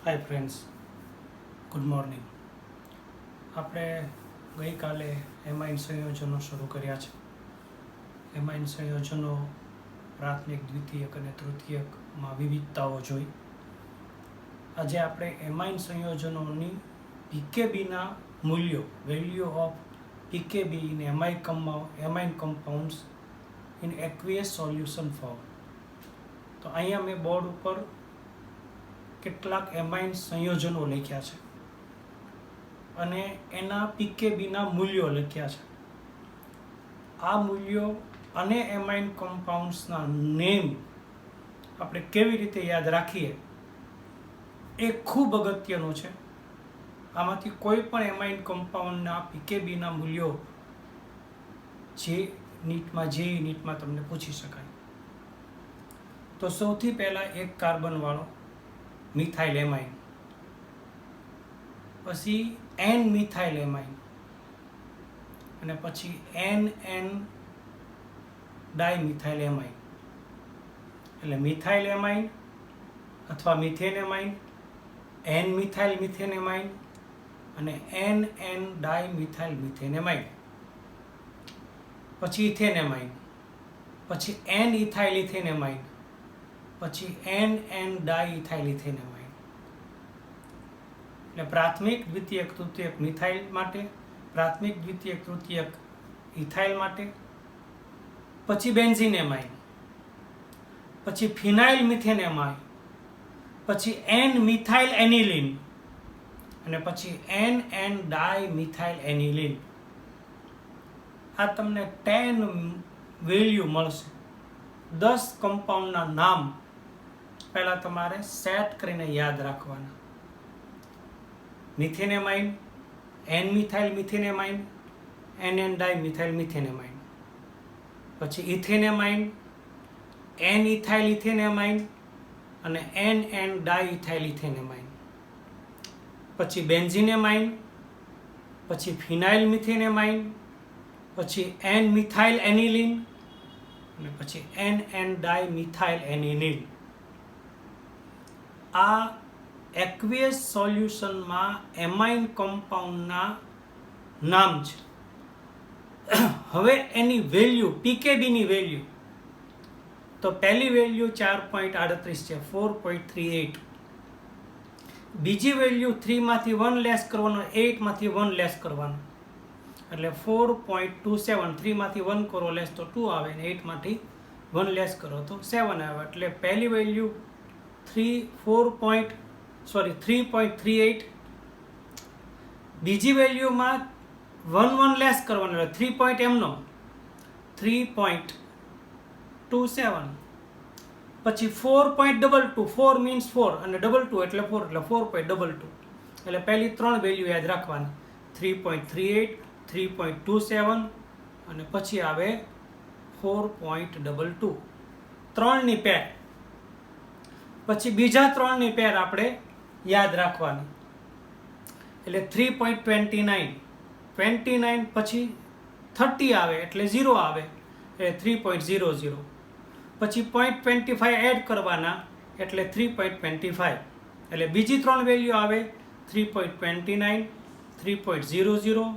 Hi friends, good morning. આપણે ગઈકાલે amine સંયોજનો શરૂ કર્યા છે. એમાઇન સંયોજનો પ્રાથમિક, દ્વિતીયક અને તૃતીયકમાં વિવિધતાઓ જોઈ. આજે આપણે એમાઇન સંયોજનોની પીકેબીના મૂલ્યો, value of pKb in amine compounds in aqueous solution form. તો અહીંયા મેં બોર્ડ ઉપર કેટલાક એમાઇન સંયોજનો લખ્યા છે અને એના પીકેબીના મૂલ્યો લખ્યા છે. આ મૂલ્યો અને એમાઇન કમ્પાઉન્ડ્સના નેમ આપણે કેવી રીતે યાદ રાખીએ એ ખૂબ અગત્યનું છે. આમાંથી કોઈ પણ એમાઇન કમ્પાઉન્ડના પીકેબીના મૂલ્યો નીટમાં તમને પૂછી શકાય. તો સૌથી પહેલાં એક કાર્બનવાળો મિથાઇલ એમાઇન, પછી એન મિથાઇલ એમાઇન, અને પછી એન ડાયમિથાઇલ એમાઇન. એટલે મિથાઇલ એમાઇન અથવા methane amine, N methyl methane amine અને એન ડાયમિથાઇલ મિથેન એમાઇન. પછી ઇથેન એમાઇન, પછી એન ઇથાઇલ ઇથેન એમાઇન, પછી એન ડાયઇથાઇલ ઇથેન એમાઇન. એટલે પ્રાથમિક, દ્વિતીયક, તૃતીયક મિથાઇલ માટે, પ્રાથમિક, દ્વિતીયક, તૃતીયક ઇથાઇલ માટે, પછી બેન્ઝીન એમાઇન, પછી ફિનાઇલ મિથેન એમાઇન, પછી એન મિથાઇલ એનિલિન અને પછી એન ડાયમિથાઇલ એનિલિન. આ તમને 10 વેલ્યુ મળશે. 10 કમ્પાઉન્ડના નામ પહેલાં તમારે સેટ કરીને યાદ રાખવાના. Methane amine, N methyl methane amine, N dimethyl methane amine. પછી ethane amine, N ethyl ethane amine અને એન ડાયઇથાઇલ ઇથેન એમાઇન. પછી બેન્ઝીન એમાઇન, પછી ફિનાઇલ મિથેન એમાઇન, પછી એન મિથાઇલ એનિલિન અને પછી એન ડાયમિથાઇલ એનિલિન. આ aqueous સોલ્યુશનમાં amine કમ્પાઉન્ડના નામ છે. હવે એની વેલ્યુ, પીકેબીની વેલ્યુ, તો પહેલી વેલ્યુ 4.38 છે, 4.38. બીજી વેલ્યુ 3 માંથી 1 લેસ કરવાનો, 8 માંથી 1 લેસ કરવાનો, એટલે 4.27. 3 માંથી 1 કરો લેસ તો 2 આવે, અને 8 માંથી 1 લેસ કરો તો 7 આવે. એટલે પહેલી વેલ્યુ 3.38. બીજી વેલ્યુમાં 1 લેસ કરવાનો, એટલે 3 એમનો 3.27. પછી 4.22. 4 મીન્સ 4 અને 22 એટલે 4, એટલે 4.22. એટલે પહેલી 3 વેલ્યુ યાદ રાખવાની, 3.38, 3.27 અને પછી આવે 4.22. 3ની પેર. પછી બીજા 3ની પેર આપણે યાદ રાખવાની, એટલે 3.29. 29 પછી 30 આવે એટલે 0 આવે, એટલે 3.00. પછી 0.25 એડ કરવાના એટલે 3.25. એટલે બીજી 3 વેલ્યુ આવે 3.29, 3.00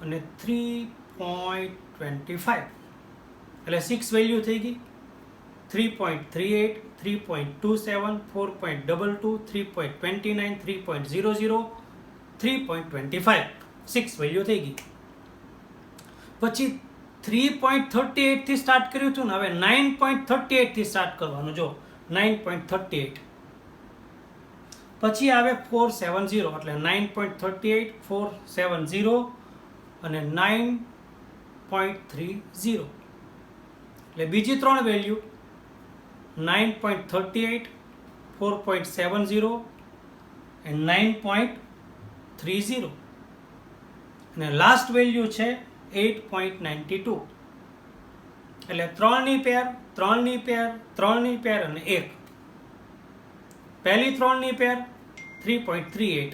અને 3.25. એટલે 6 વેલ્યુ થઈ ગઈ. 3.38, 3.27, 4.22, 3.29, 3.00, 3.25. 6 વેલ્યુ થઈ ગઈ. પછી 3.38 થી સ્ટાર્ટ કર્યું હતું ને, હવે 9.38 થી સ્ટાર્ટ કરવાનું. જો 9.38. પછી આવે 470, એટલે 9.38, 470 અને 9.30. એટલે બીજી 3 વેલ્યુ 9.38, 4.70 અને 9.30. અને લાસ્ટ વેલ્યુ છે 8.92. એટલે 3ની પેર, 3ની પેર, 3ની પેર અને 1. પહેલી 3ની પેર 3.38,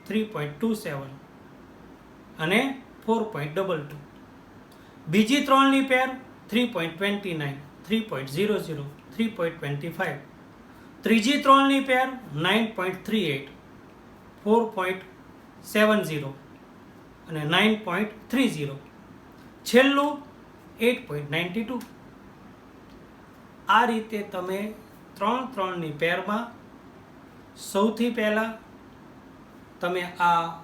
3.27 અને 4.22. બીજી 3ની પેર 3.29, 3.00, 3.25 ત્રીજી 3ની પેર 9.38, 4.70 અને 9.30, છેલ્લું 8.92. આ રીતે તમે 3ની પેરમાં સૌથી પહેલાં તમે આ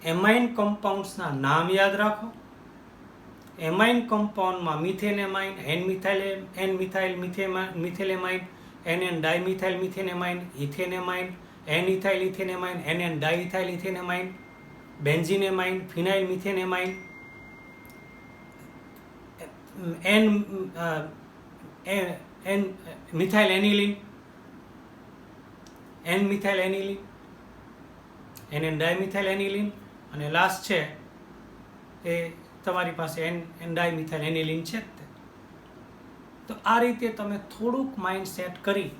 એમાઇન કમ્પાઉન્ડ્સના નામ યાદ રાખો. એમાઇન કમ્પાઉન્ડમાં methane amine, N methyl methylamine, N dimethyl methanamine, ethane amine, N ethyl ethanamine, N diethyl ethanamine, benzene amine, phenyl methanamine, N methyl aniline, N methyl aniline, N dimethyl aniline, અને last છે એ તમારી પાસે N dimethyl aniline છે. તો આ રીતે તમે થોડુંક માઇન્ડ સેટ કરી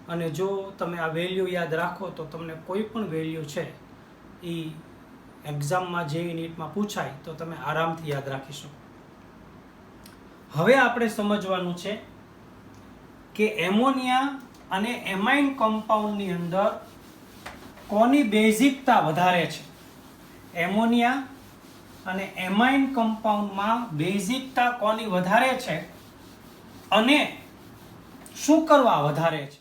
અને જો તમે આ વેલ્યુ યાદ રાખો તો તમને કોઈ પણ વેલ્યુ છે એ એક્ઝામમાં જે નીટમાં પૂછાય તો તમે આરામથી યાદ રાખી શકો. હવે આપણે સમજવાનું છે કે એમોનિયા અને એમાઇન કમ્પાઉન્ડની અંદર કોની બેઝિકતા વધારે છે. એમોનિયા અને એમાઇન કમ્પાઉન્ડમાં બેઝિકતા કોની વધારે છે અને શું કરવા વધારે છે.